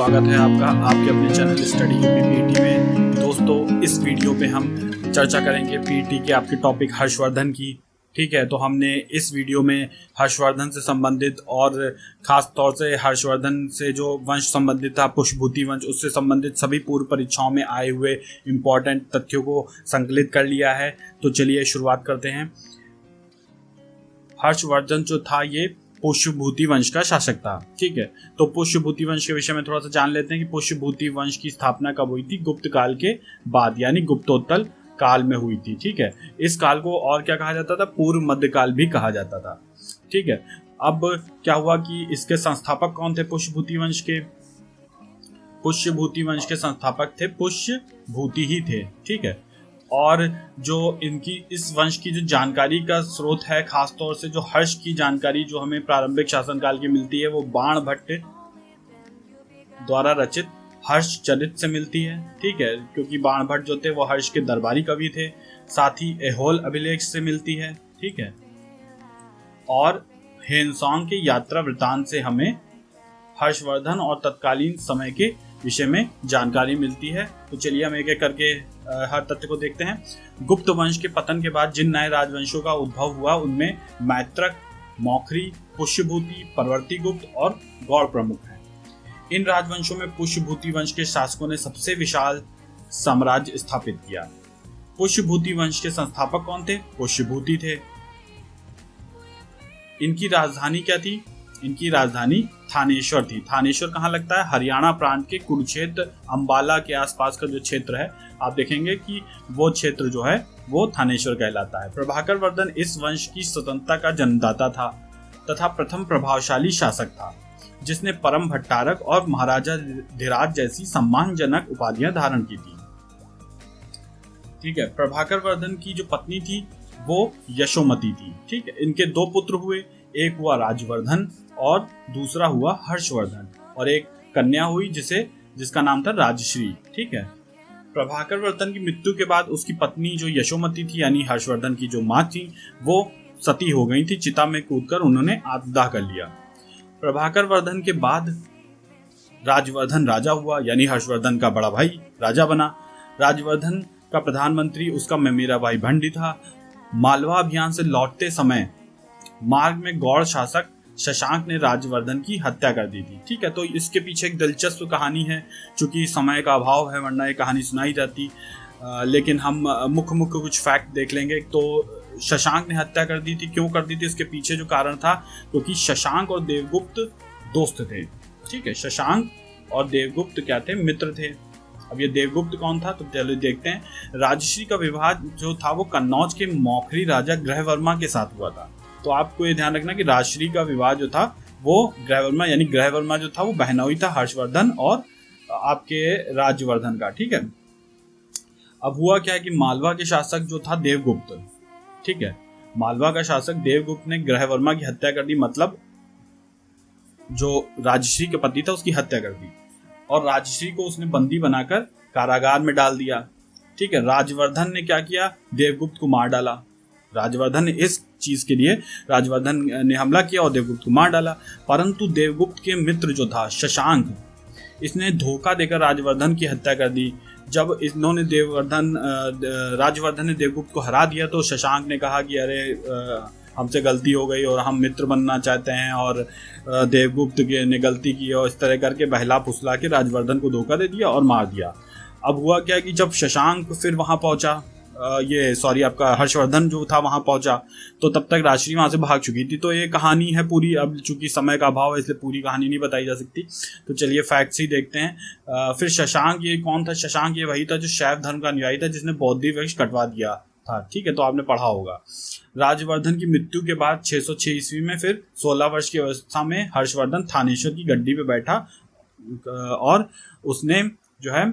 स्वागत है आपका आपके अपने चैनल स्टडी यूपी पीटी में। दोस्तों, इस वीडियो पे हम चर्चा करेंगे पीटी के आपके टॉपिक हर्षवर्धन की। ठीक है, तो हमने इस वीडियो में हर्षवर्धन से संबंधित और ख़ास तौर से हर्षवर्धन से जो वंश संबंधित था पुष्यभूति वंश, उससे संबंधित सभी पूर्व परीक्षाओं में आए हुए इम्पॉर्टेंट तथ्यों को संकलित कर लिया है। तो चलिए शुरुआत करते हैं। हर्षवर्धन जो था ये पुष्यभूति वंश का शासक था। ठीक है, तो पुष्यभूति वंश के विषय में थोड़ा सा जान लेते हैं कि पुष्यभूति वंश की स्थापना कब हुई थी। गुप्त काल के बाद यानी गुप्तोत्तर काल में हुई थी। ठीक है, इस काल को और क्या कहा जाता था, पूर्व मध्यकाल भी कहा जाता था। ठीक है, अब क्या हुआ कि इसके संस्थापक कौन थे पुष्यभूति वंश के? पुष्यभूति वंश के संस्थापक थे पुष्यभूति ही थे। ठीक है, और जो इनकी इस वंश की जो जानकारी का स्रोत है, खास तौर से जो हर्ष की जानकारी जो हमें प्रारंभिक शासनकाल की मिलती है, वो बाण भट्ट द्वारा रचित हर्ष चरित से मिलती है। ठीक है, क्योंकि बाण भट्ट जो थे वो हर्ष के दरबारी कवि थे। साथ ही ऐहोल अभिलेख से मिलती है। ठीक है, और हेनसोंग के यात्रा वृतांत से हमें हर्षवर्धन और तत्कालीन समय के विषय में जानकारी मिलती है। तो चलिए हम एक एक करके हर तथ्य को देखते हैं। गुप्त वंश के पतन के बाद जिन नए राजवंशों का उद्भव हुआ उनमें मैत्रक, मौखरी, पुष्यभूति, परवर्ती गुप्त और गौड़ प्रमुख हैं। इन राजवंशों में पुष्यभूति वंश के शासकों ने सबसे विशाल साम्राज्य स्थापित किया। पुष्यभूति वंश के संस्थापक कौन थे? पुष्यभूति थे। इनकी राजधानी क्या थी? इनकी राजधानी थानेश्वर थी। थानेश्वर कहाँ लगता है? हरियाणा प्रांत के कुरुक्षेत्र अंबाला के आसपास का जो क्षेत्र है, आप देखेंगे कि वो क्षेत्र जो है वो थानेश्वर कहलाता है। प्रभाकर वर्धन इस वंश की स्वतंत्रता का जन्मदाता था तथा प्रथम प्रभावशाली शासक था जिसने परम भट्टारक और महाराजा धीराज जैसी सम्मानजनक उपाधियां धारण की थी। ठीक है, प्रभाकर वर्धन की जो पत्नी थी वो यशोमती थी। ठीक है, इनके दो पुत्र हुए, एक हुआ राजवर्धन और दूसरा हुआ हर्षवर्धन, और एक कन्या हुई जिसका नाम था राजश्री। ठीक है, प्रभाकर वर्धन की मृत्यु के बाद उसकी पत्नी जो यशोमती थी यानी हर्षवर्धन की जो माँ थी वो सती हो गई थी। चिता में कूदकर उन्होंने आत्मदाह कर लिया। प्रभाकर वर्धन के बाद राजवर्धन राजा हुआ यानी हर्षवर्धन का बड़ा भाई राजा बना। राजवर्धन का प्रधानमंत्री उसका मेमेरा भाई भंडी था। मालवा अभियान से लौटते समय मार्ग में गौड़ शासक शशांक ने राजवर्धन की हत्या कर दी थी। ठीक है, तो इसके पीछे एक दिलचस्प कहानी है। चूंकि समय का अभाव है वरना ये कहानी सुनाई जाती, लेकिन हम मुख्य कुछ फैक्ट देख लेंगे। तो शशांक ने हत्या कर दी थी। क्यों कर दी थी? इसके पीछे जो कारण था, क्योंकि शशांक और देवगुप्त दोस्त थे। ठीक है, शशांक और देवगुप्त क्या थे? मित्र थे। अब ये देवगुप्त कौन था? तो चलिए देखते हैं। राजश्री का विवाह जो था वो कन्नौज के मौखरी राजा ग्रहवर्मा के साथ हुआ था। तो आपको ये ध्यान रखना कि राजश्री का विवाह जो था वो ग्रहवर्मा यानी ग्रहवर्मा जो था वो बहनोई था हर्षवर्धन और आपके राजवर्धन का। ठीक है, अब हुआ क्या है कि मालवा के शासक जो था देवगुप्त, ठीक है, मालवा का शासक देवगुप्त ने ग्रहवर्मा की हत्या कर दी, मतलब जो राजश्री के पति था उसकी हत्या कर दी, और राजश्री को उसने बंदी बनाकर कारागार में डाल दिया। ठीक है, राजवर्धन ने क्या किया? देवगुप्त को मार डाला। राजवर्धन ने इस चीज के लिए राजवर्धन ने हमला किया और देवगुप्त को मार डाला। परंतु देवगुप्त के मित्र जो था शशांक, इसने धोखा देकर राजवर्धन की हत्या कर दी। जब इन्होंने राजवर्धन ने देवगुप्त को हरा दिया तो शशांक ने कहा कि अरे हमसे गलती हो गई और हम मित्र बनना चाहते हैं, और देवगुप्त ने गलती की, और इस तरह करके बहला फुसला के राजवर्धन को धोखा दे दिया और मार दिया। अब हुआ क्या कि जब शशांक फिर वहां पहुंचा, आपका हर्षवर्धन जो था वहां पहुंचा, तो तब तक राजश्री वहां से भाग चुकी थी। तो ये कहानी है पूरी। अब चूंकि समय का अभाव है इसलिए पूरी कहानी नहीं बताई जा सकती, तो चलिए फैक्ट्स ही देखते हैं। फिर शशांक ये कौन था? शशांक ये वही था जो शैव धर्म का अनुयायी था जिसने बौद्धि वृक्ष कटवा दिया था। ठीक है, तो आपने पढ़ा होगा। राजवर्धन की मृत्यु के बाद 606 ईस्वी में फिर 16 वर्ष की अवस्था में हर्षवर्धन थानेश्वर की गद्दी पे बैठा, और उसने जो है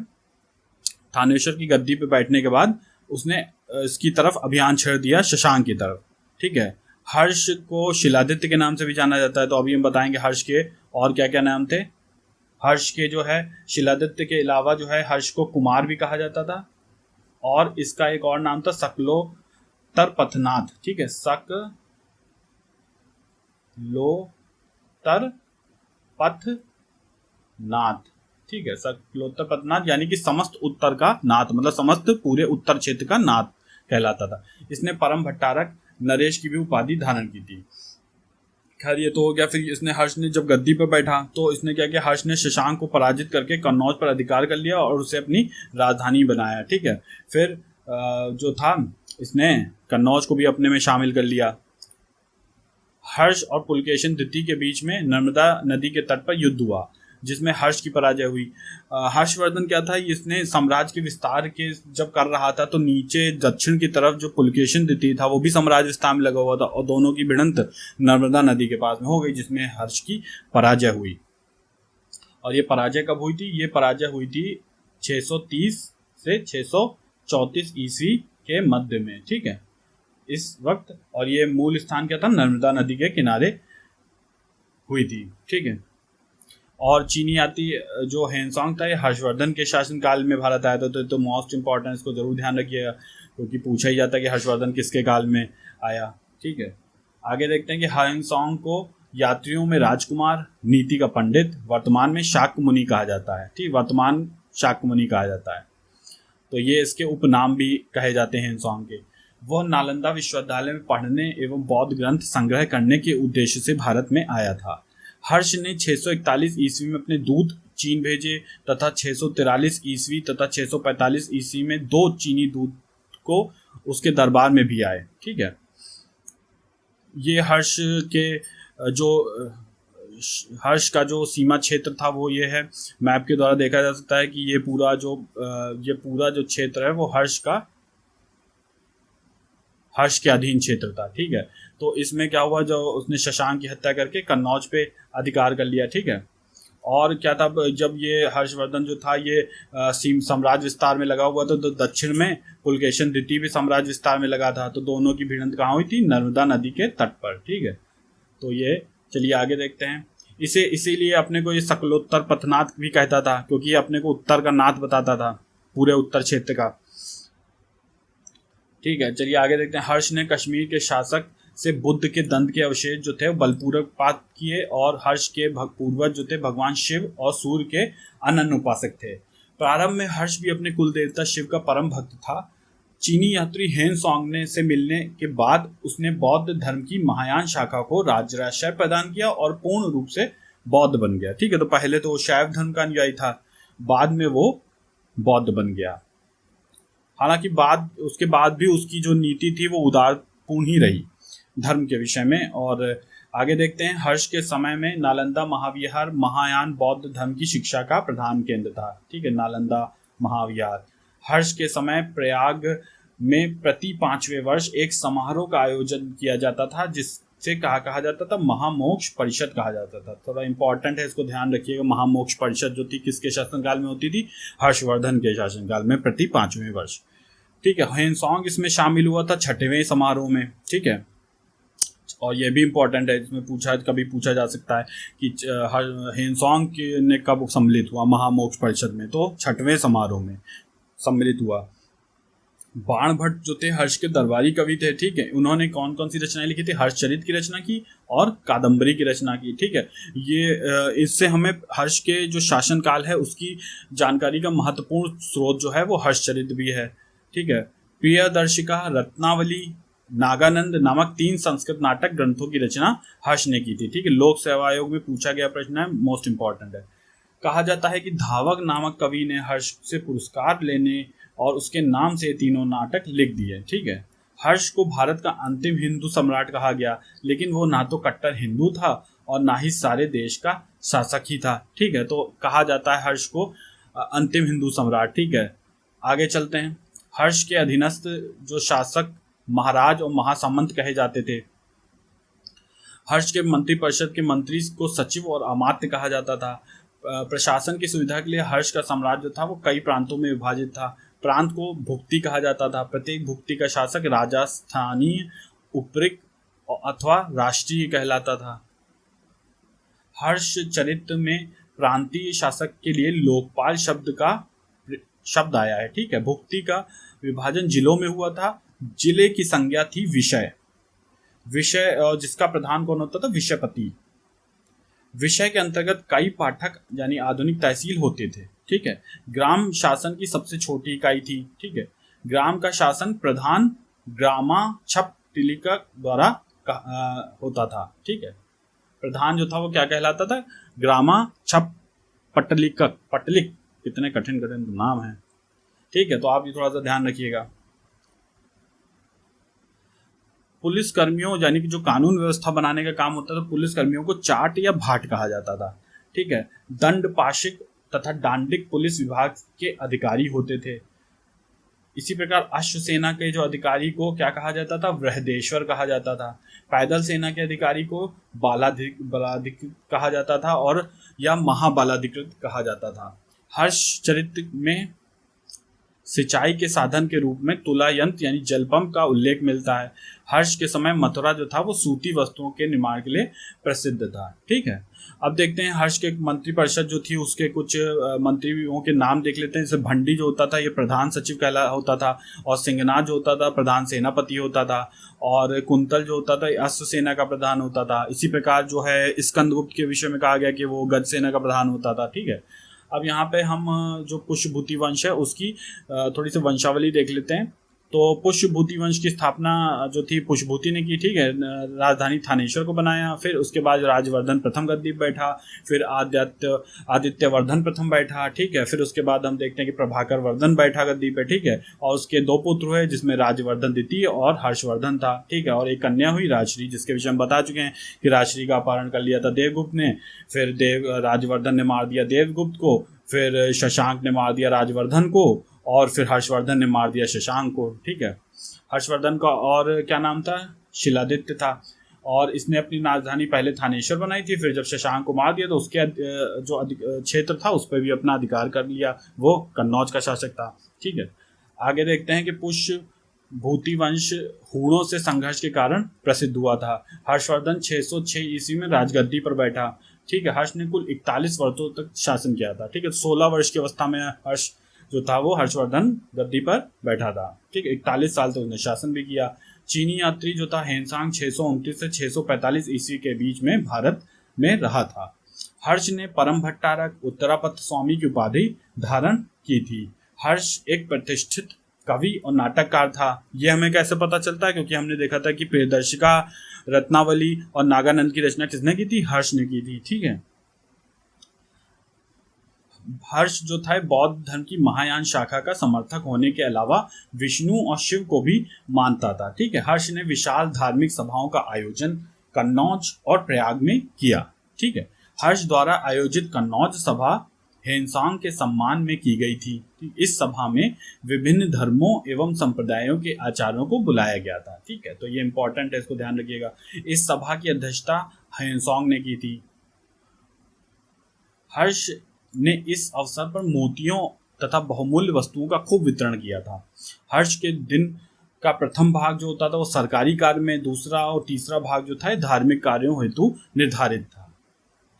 थानेश्वर की गद्दी पे बैठने के बाद उसने इसकी तरफ अभियान छेड़ दिया, शशांक की तरफ। ठीक है, हर्ष को शिलादित्य के नाम से भी जाना जाता है। तो अभी हम बताएंगे हर्ष के और क्या क्या नाम थे। हर्ष के जो है शिलादित्य के अलावा जो है हर्ष को कुमार भी कहा जाता था, और इसका एक और नाम था सकलोतर पथनाथ। ठीक है, सकलोतर पथनाथ। ठीक है, सकलोत्तर पथनाथ यानी कि समस्त उत्तर का नाथ, मतलब समस्त पूरे उत्तर क्षेत्र का नाथ कहलाता था। इसने परम भट्टारक नरेश की भी उपाधि धारण की थी। खैर ये तो हो गया। फिर इसने, हर्ष ने जब गद्दी पर बैठा तो इसने क्या किया, हर्ष ने शशांक को पराजित करके कन्नौज पर अधिकार कर लिया और उसे अपनी राजधानी बनाया। ठीक है, फिर जो था इसने कन्नौज को भी अपने में शामिल कर लिया। हर्ष और पुलकेशिन द्वितीय के बीच में नर्मदा नदी के तट पर युद्ध हुआ जिसमें हर्ष की पराजय हुई। हर्षवर्धन क्या था, इसने साम्राज्य के विस्तार के जब कर रहा था तो नीचे दक्षिण की तरफ जो पुलकेशिन द्वितीय था वो भी साम्राज्य विस्तार में लगा हुआ था और दोनों की भिड़ंत नर्मदा नदी के पास में हो गई जिसमें हर्ष की पराजय हुई। और ये पराजय कब हुई थी? ये पराजय हुई थी 630 से 634 ईस्वी के मध्य में। ठीक है, इस वक्त। और ये मूल स्थान क्या था? नर्मदा नदी के किनारे हुई थी। ठीक है, और चीनी यात्री जो हेनसोंग था ये हर्षवर्धन के शासनकाल में भारत आया था। तो मोस्ट इंपॉर्टेंट, इसको जरूर ध्यान रखिएगा क्योंकि पूछा ही जाता है कि हर्षवर्धन किसके काल में आया। ठीक है, आगे देखते हैं कि हेनसोंग को यात्रियों में राजकुमार, नीति का पंडित, वर्तमान में शाक्य मुनि कहा जाता है। ठीक, वर्तमान शाक्य मुनि कहा जाता है। तो ये इसके उपनाम भी कहे जाते हैं हेनसोंग के। वह नालंदा विश्वविद्यालय में पढ़ने एवं बौद्ध ग्रंथ संग्रह करने के उद्देश्य से भारत में आया था। हर्ष ने 641 ईस्वी में अपने दूत चीन भेजे तथा 643 ईस्वी तथा 645 ईस्वी में 2 चीनी दूत को उसके दरबार में भी आए। ठीक है, ये हर्ष का जो सीमा क्षेत्र था वो ये है। मैप के द्वारा देखा जा सकता है कि ये पूरा जो क्षेत्र है वो हर्ष के अधीन क्षेत्र था। ठीक है, तो इसमें क्या हुआ, जो उसने शशांक की हत्या करके कन्नौज पे अधिकार कर लिया। ठीक है, और क्या था, जब ये हर्षवर्धन जो था ये साम्राज्य विस्तार में लगा हुआ था तो दक्षिण में पुलकेशिन द्वितीय भी साम्राज्य विस्तार में लगा था। तो दोनों की भिड़ंत कहाँ हुई थी? नर्मदा नदी के तट पर। ठीक है, तो ये चलिए आगे देखते हैं। इसीलिए अपने को ये सकलोत्तर पथनाथ भी कहता था क्योंकि ये अपने को उत्तर का नाथ बताता था, पूरे उत्तर क्षेत्र का। ठीक है, चलिए आगे देखते हैं। हर्ष ने कश्मीर के शासक से बुद्ध के दंत के अवशेष जो थे बलपूर्वक प्राप्त किए और हर्ष के पूर्वज जो थे भगवान शिव और सूर्य के अनन्य उपासक थे। प्रारंभ में हर्ष भी अपने कुल देवता शिव का परम भक्त था। चीनी यात्री हेनसोंग से मिलने के बाद उसने बौद्ध धर्म की महायान शाखा को राज्याश्रय प्रदान किया और पूर्ण रूप से बौद्ध बन गया। ठीक है, तो पहले तो वो शैव धर्म का अनुयायी था, बाद में वो बौद्ध बन गया। हालांकि उसके बाद भी उसकी जो नीति थी वो उदारपूर्ण ही रही धर्म के विषय में। और आगे देखते हैं। हर्ष के समय में नालंदा महाविहार महायान बौद्ध धर्म की शिक्षा का प्रधान केंद्र था। ठीक है, नालंदा महाविहार। हर्ष के समय प्रयाग में प्रति 5वें वर्ष एक समारोह का आयोजन किया जाता था जिससे कहा जाता था महामोक्ष परिषद कहा जाता था। थोड़ा इंपॉर्टेंट है, इसको ध्यान रखिएगा। महामोक्ष परिषद जो थी किसके शासनकाल में होती थी? हर्षवर्धन के शासनकाल में प्रति 5वें वर्ष। ठीक है, हेनसोंग इसमें शामिल हुआ था 6वें समारोह में। ठीक है, और ये भी इम्पोर्टेंट है, इसमें कभी पूछा जा सकता है कि हेनसोंग ने कब सम्मिलित हुआ महामोक्ष परिषद में? तो 6वें समारोह में सम्मिलित हुआ। बाणभट्ट जो थे हर्ष के दरबारी कवि थे। ठीक है, उन्होंने कौन कौन सी रचनाएं लिखी थी? हर्षचरित की रचना की और कादम्बरी की रचना की। ठीक है, ये इससे हमें हर्ष के जो शासनकाल है उसकी जानकारी का महत्वपूर्ण स्रोत जो है वो हर्षचरित भी है। ठीक है, प्रियदर्शिका, रत्नावली, नागानंद नामक 3 संस्कृत नाटक ग्रंथों की रचना हर्ष ने की थी। ठीक है, लोक सेवा आयोग में पूछा गया प्रश्न है, मोस्ट इंपॉर्टेंट है। कहा जाता है कि धावक नामक कवि ने हर्ष से पुरस्कार लेने और उसके नाम से 3 नाटक लिख दिए। ठीक है, हर्ष को भारत का अंतिम हिंदू सम्राट कहा गया, लेकिन वो ना तो कट्टर हिंदू था और ना ही सारे देश का शासक ही था। ठीक है, तो कहा जाता है हर्ष को अंतिम हिंदू सम्राट। ठीक है, आगे चलते हैं। हर्ष के अधीनस्थ जो शासक महाराज और महासामंत कहे जाते थे। हर्ष के मंत्रिपरिषद के मंत्री को सचिव और अमात्य कहा जाता था। प्रशासन की सुविधा के लिए हर्ष का साम्राज्य था वो कई प्रांतों में विभाजित था। प्रांत को भुक्ति कहा जाता था। प्रत्येक भुक्ति का शासक राजा, स्थानीय, उपरिक अथवा राष्ट्रीय कहलाता था। हर्ष चरित्र में प्रांतीय शासक के लिए लोकपाल शब्द आया है। ठीक है, भुक्ति का विभाजन जिलों में हुआ था। जिले की संज्ञा थी विषय, जिसका प्रधान कौन होता था? विषयपति। विषय के अंतर्गत कई पाठक यानी आधुनिक तहसील होते थे। ठीक है, ग्राम शासन की सबसे छोटी इकाई थी। ठीक है, ग्राम का शासन प्रधान ग्रामा छप टिलिका द्वारा होता था। ठीक है, प्रधान जो था वो क्या कहलाता था? ग्रामा छप पटलिकक। पटलिक, कितने कठिन कठिन नाम है। ठीक है, तो आप ये थोड़ा सा ध्यान रखिएगा। पुलिस कर्मियों यानी कि जो कानून व्यवस्था बनाने का काम होता था, पुलिस कर्मियों को चाट या भाट कहा जाता था। ठीक है, दंड पाशिक तथा डांडिक पुलिस विभाग के अधिकारी होते थे। इसी प्रकार अश्व सेना के जो अधिकारी को क्या कहा जाता था? बृहदेश्वर कहा जाता था। पैदल सेना के अधिकारी को बालाधिकृत कहा जाता था और या महाबालाधिकृत कहा जाता था। हर्ष चरित्र में सिंचाई के साधन के रूप में तुला यंत्र यानी जल पंप का उल्लेख मिलता है। हर्ष के समय मथुरा जो था वो सूती वस्तुओं के निर्माण के लिए प्रसिद्ध था। ठीक है, अब देखते हैं हर्ष के मंत्रिपरिषद जो थी उसके कुछ मंत्रियों के नाम देख लेते हैं। जैसे भंडी जो होता था ये प्रधान सचिव कहला होता था, और सिंगनाथ जो होता था प्रधान सेनापति होता था, और कुंतल जो होता था अश्व सेना का प्रधान होता था। इसी प्रकार जो है स्कंदगुप्त के विषय में कहा गया कि वो गज सेना का प्रधान होता था। ठीक है, अब यहाँ पे हम जो पुष्यभूति वंश है उसकी थोड़ी सी वंशावली देख लेते हैं। तो पुष्यभूति वंश की स्थापना जो थी पुष्यभूति ने की। ठीक है, राजधानी थानेश्वर को बनाया। फिर उसके बाद राजवर्धन प्रथम गद्दी पर बैठा, फिर आदित्यवर्धन प्रथम बैठा। ठीक है, फिर उसके बाद हम देखते हैं कि प्रभाकर वर्धन बैठा गद्दी पे। ठीक है, और उसके दो पुत्र हुए जिसमें राजवर्धन द्वितीय और हर्षवर्धन था। ठीक है, और एक कन्या हुई राजश्री, जिसके विषय में बता चुके हैं कि राजश्री का अपहरण कर लिया था देवगुप्त ने। फिर राजवर्धन ने मार दिया देवगुप्त को, फिर शशांक ने मार दिया राजवर्धन को, और फिर हर्षवर्धन ने मार दिया शशांक को। ठीक है, हर्षवर्धन का और क्या नाम था? शिलादित्य था, और इसने अपनी राजधानी पहले थानेश्वर बनाई थी। फिर जब शशांक को मार दिया तो उसके जो क्षेत्र था उस पर भी अपना अधिकार कर लिया, वो कन्नौज का शासक था। ठीक है, आगे देखते हैं कि पुष्यभूति वंश हूणों से संघर्ष के कारण प्रसिद्ध हुआ था। हर्षवर्धन 606 ईस्वी में राजगद्दी पर बैठा। ठीक है, हर्ष ने कुल 41 वर्षों तक शासन किया था। ठीक है, 16 वर्ष की अवस्था में हर्ष जो था वो हर्षवर्धन गद्दी पर बैठा था। ठीक है, 41 साल तक उसने शासन भी किया। चीनी यात्री जो था हेनसांग 629 से 645 ईस्वी के बीच में भारत में रहा था। हर्ष ने परम भट्टारक उत्तरापथ स्वामी की उपाधि धारण की थी। हर्ष एक प्रतिष्ठित कवि और नाटककार था। यह हमें कैसे पता चलता है? क्योंकि हमने देखा था कि प्रियदर्शिका, रत्नावली और नागानंद की रचना किसने की थी? हर्ष ने की थी। ठीक है, हर्ष जो था बौद्ध धर्म की महायान शाखा का समर्थक होने के अलावा विष्णु और शिव को भी मानता था। ठीक है, हर्ष ने विशाल धार्मिक सभाओं का आयोजन कन्नौज और प्रयाग में किया। ठीक है, हर्ष द्वारा आयोजित कन्नौज सभा हेनसांग के सम्मान में की गई थी। इस सभा में विभिन्न धर्मों एवं संप्रदायों के आचार्यों को बुलाया गया था। ठीक है, तो ये इंपॉर्टेंट है, इसको ध्यान रखिएगा। इस सभा की अध्यक्षता हेनसांग ने की थी। हर्ष ने इस अवसर पर मोतियों तथा बहुमूल्य वस्तुओं का खूब वितरण किया था। हर्ष के दिन का प्रथम भाग जो होता था वो सरकारी कार्य में, दूसरा और तीसरा भाग जो था धार्मिक कार्यों हेतु निर्धारित था।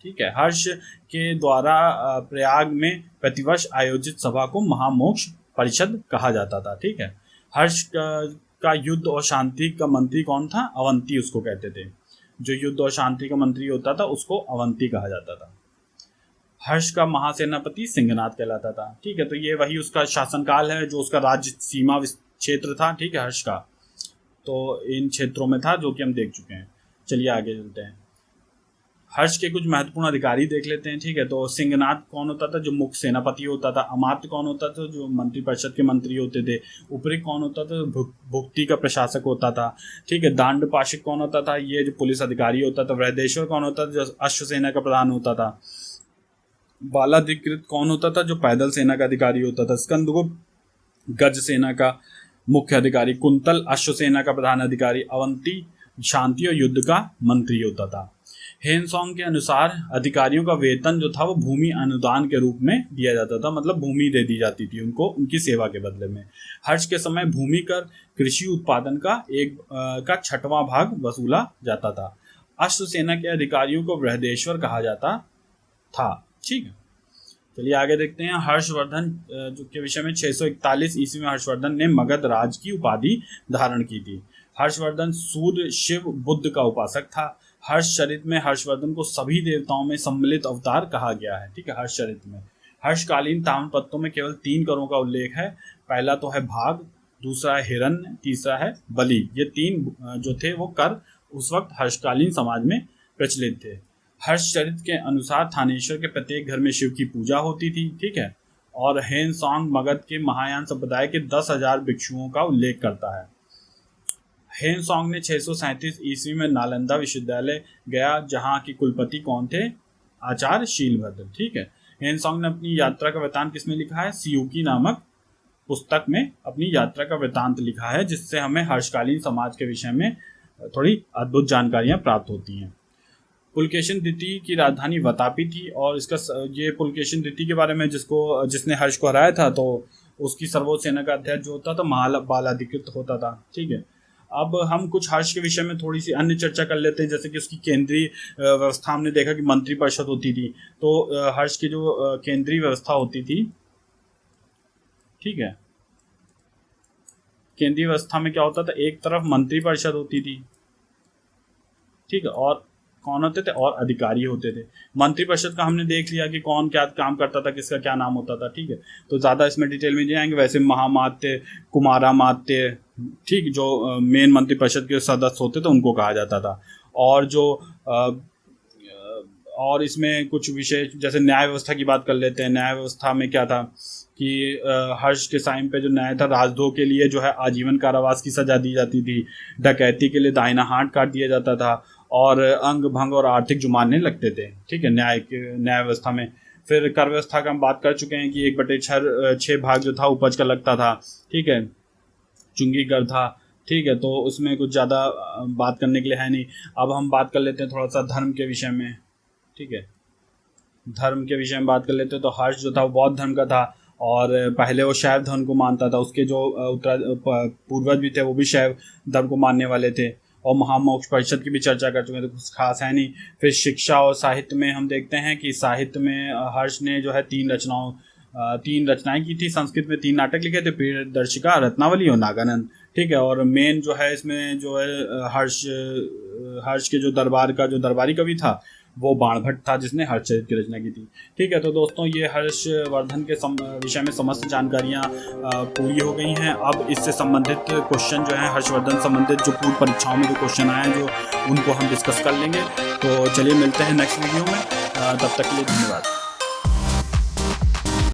ठीक है, हर्ष के द्वारा प्रयाग में प्रतिवर्ष आयोजित सभा को महामोक्ष परिषद कहा जाता था। ठीक है, हर्ष का युद्ध और शांति का मंत्री कौन था? अवंती उसको कहते थे। जो युद्ध और शांति का मंत्री होता था उसको अवंती कहा जाता था। हर्ष का महासेनापति सिंगनाथ कहलाता था। ठीक है, तो ये वही उसका शासनकाल है जो उसका राज्य सीमा क्षेत्र था। ठीक है, हर्ष का तो इन क्षेत्रों में था जो कि हम देख चुके हैं। चलिए आगे चलते हैं। हर्ष के कुछ महत्वपूर्ण अधिकारी देख लेते हैं। ठीक है, तो सिंगनाथ कौन होता था? जो मुख्य सेनापति होता था। अमात्य कौन होता था? जो मंत्रिपरिषद के मंत्री होते थे। उपरी कौन होता था? भुक्ति का प्रशासक होता था। ठीक है, दांड पाशिक कौन होता था? ये जो पुलिस अधिकारी होता था। वृहदेश्वर कौन होता था? जो अश्व सेना का प्रधान होता था। बालाधिकृत कौन होता था? जो पैदल सेना का अधिकारी होता था। स्कंदगुप्त गज सेना का मुख्य अधिकारी। कुंतल अश्व सेना का प्रधान अधिकारी। अवंती शांति और युद्ध का मंत्री होता था। हेनसांग के अनुसार अधिकारियों का वेतन जो था वो भूमि अनुदान के रूप में दिया जाता था, मतलब भूमि दे दी जाती थी उनको उनकी सेवा के बदले में। हर्ष के समय भूमि कर कृषि उत्पादन का 6वां भाग वसूला जाता था। अश्व सेना के अधिकारियों को बृहदेश्वर कहा जाता था। ठीक है, चलिए आगे देखते हैं। हर्षवर्धन जो के विषय में 641 ईस्वी में हर्षवर्धन ने मगध राज की उपाधि धारण की थी। हर्षवर्धन सूर्य शिव बुद्ध का उपासक था। हर्षचरित में हर्षवर्धन को सभी देवताओं में सम्मिलित अवतार कहा गया है। ठीक है, हर्षचरित में हर्षकालीन ताम्रपत्रों में केवल 3 करों का उल्लेख है। पहला तो है भाग, दूसरा है हिरण्य, तीसरा है बलि। ये 3 जो थे वो कर उस वक्त हर्षकालीन समाज में प्रचलित थे। हर्षचरित के अनुसार थानेश्वर के प्रत्येक घर में शिव की पूजा होती थी। ठीक है, और हेनसोंग मगध के महायान संप्रदाय के 10,000 भिक्षुओं का उल्लेख करता है। हेनसोंग ने 637 ईस्वी में नालंदा विश्वविद्यालय गया, जहाँ के कुलपति कौन थे? आचार्य शीलभद्र। ठीक है, हेनसोंग ने अपनी यात्रा का वृतांत किसमें लिखा है? सियुकी नामक पुस्तक में अपनी यात्रा का वृतांत लिखा है, जिससे हमें हर्षकालीन समाज के विषय में थोड़ी अद्भुत जानकारियां प्राप्त होती हैं। पुलकेशिन द्वितीय की राजधानी वतापी थी, और इसका ये पुलकेशिन द्वितीय के बारे में जिसने हर्ष को हराया था, तो उसकी सर्वोच्च सेना का अध्यक्ष जो होता था महाबालाधिकृत होता था। ठीक है, अब हम कुछ हर्ष के विषय में थोड़ी सी अन्य चर्चा कर लेते हैं। जैसे कि उसकी केंद्रीय व्यवस्था, हमने देखा कि मंत्री परिषद होती थी, तो हर्ष की जो केंद्रीय व्यवस्था होती थी, ठीक है, केंद्रीय व्यवस्था में क्या होता था? एक तरफ मंत्री परिषद होती थी, ठीक है, और कौन होते थे? और अधिकारी होते थे। मंत्री परिषद का हमने देख लिया कि कौन क्या काम करता था, किसका क्या नाम होता था। ठीक है, तो ज़्यादा इसमें डिटेल में जाएंगे। वैसे महामात्य, कुमारामात्य, ठीक, जो मेन मंत्री परिषद के सदस्य होते थे उनको कहा जाता था। और जो और इसमें कुछ विशेष, जैसे न्याय व्यवस्था की बात कर लेते हैं। न्याय व्यवस्था में क्या था कि हर्ष के टाइम पे जो न्याय था, राजद्रोह के लिए जो है आजीवन कारावास की सजा दी जाती थी, डकैती के लिए दाहिना हाथ काट दिया जाता था, और अंग भंग और आर्थिक जुर्माने लगते थे। ठीक है, न्याय व्यवस्था में। फिर कर व्यवस्था का हम बात कर चुके हैं कि 1/6 भाग जो था उपज का लगता था। ठीक है, चुंगी कर था। ठीक है, तो उसमें कुछ ज़्यादा बात करने के लिए है नहीं। अब हम बात कर लेते हैं थोड़ा सा धर्म के विषय में। ठीक है, धर्म के विषय में बात कर लेते हैं। तो हर्ष जो था वो बौद्ध धर्म का था, और पहले वो शैव धर्म को मानता था। उसके जो पूर्वज भी थे वो भी शैव धर्म को मानने वाले थे। और महामोक्ष परिषद की भी चर्चा कर चुके हैं, तो कुछ खास है नहीं। फिर शिक्षा और साहित्य में हम देखते हैं कि साहित्य में हर्ष ने जो है 3 रचनाएं की थी। संस्कृत में 3 नाटक लिखे थे, प्रियदर्शिका, रत्नावली और नागानंद। ठीक है, और मेन जो है इसमें जो है हर्ष के जो दरबार का जो दरबारी कवि था वो बाणभट्ट था, जिसने हर्षचरित की रचना की थी। ठीक है, तो दोस्तों ये हर्षवर्धन के विषय में समस्त जानकारियाँ पूरी हो गई हैं। अब इससे संबंधित क्वेश्चन जो है, हर्षवर्धन संबंधित जो पूर्व परीक्षाओं में जो क्वेश्चन आए हैं, जो उनको हम डिस्कस कर लेंगे। तो चलिए मिलते हैं नेक्स्ट वीडियो में, तब तक के लिए धन्यवाद।